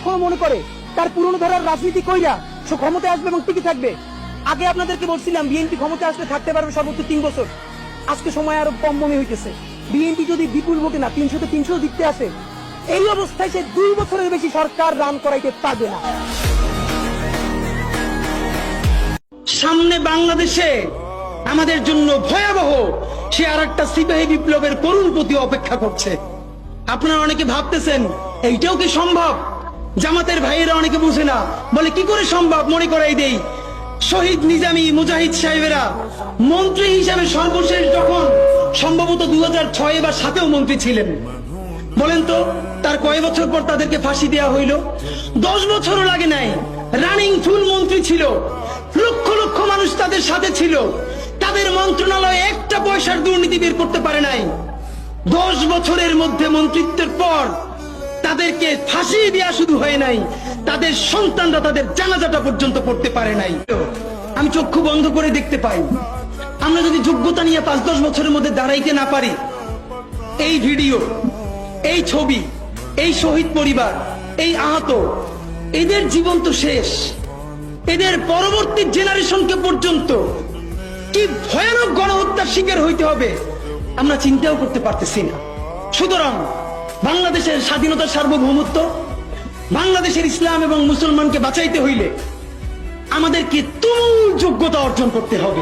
এখনো মনে করে তার পুরনো ধারার রাজনীতি কইরা সে ক্ষমতায় আসবে এবং টিকে থাকবে। আগে আপনাদেরকে বলছিলাম বিএনপি ক্ষমতায় আসলে থাকতে পারবে সর্বোচ্চ 3 বছর। আজকে সময় আরো কম মনে হইতেছে। বিএনপি যদি বিপুল ভোটে না 300-তে 300 জিততে আসে, এই অবস্থায় সে 2 বছরের বেশি সরকার রান করাইতে পারবে না। সামনে বাংলাদেশে আমাদের জন্য ভয়াবহ সে আর একটা সিপাহী বিপ্লবের করুণ প্রতি অপেক্ষা করছে। আপনারা অনেকে ভাবতেছেন এইটাও কি সম্ভব? জামাতের ভাইয়েরা অনেকে বুঝে না, বলে কি করে সম্ভব? মনে করাই দেই, শহীদ নিজামী মুজাহিদ সাহেবেরা মন্ত্রী হিসাবে সর্বশেষ যখন সম্ভবত 2006 বা 2007-এও মন্ত্রী ছিলেন, বলেন তো তার কয় বছর পর তাদেরকে ফাঁসি দেওয়া হইল? 10 বছরও লাগে নাই। রানিং ফুল মন্ত্রী ছিল, লক্ষ লক্ষ মানুষ তাদের সাথে ছিল, তাদের মন্ত্রণালয়ে একটা পয়সার দুর্নীতি বের করতে পারে নাই। 10 বছরের মধ্যে মন্ত্রিত্বের পর তাদেরকে ফাঁসি দেওয়া শুধু হয় নাই, তাদের সন্তানরা তাদের জানাজাটা পর্যন্ত করতে পারে নাই। আমি চক্ষু বন্ধ করে দেখতে পাই। আমরা যদি যোগ্যতা নিয়ে 5-10 বছরের মধ্যে দাঁড়াইতে না পারি, এই ভিডিও, এই ছবি, এই শহীদ পরিবার, এই আহত, এদের জীবন তো শেষ। এদের পরবর্তী জেনারেশনকে পর্যন্ত কি ভয়ানক গণহত্যার শিকার হইতে হবে আমরা চিন্তাও করতে পারতেছি না। সুতরাং বাংলাদেশের স্বাধীনতার সার্বভৌমত্ব, বাংলাদেশের ইসলাম এবং মুসলমানকে বাঁচাইতে হইলে আমাদেরকে তুমুল যোগ্যতা অর্জন করতে হবে।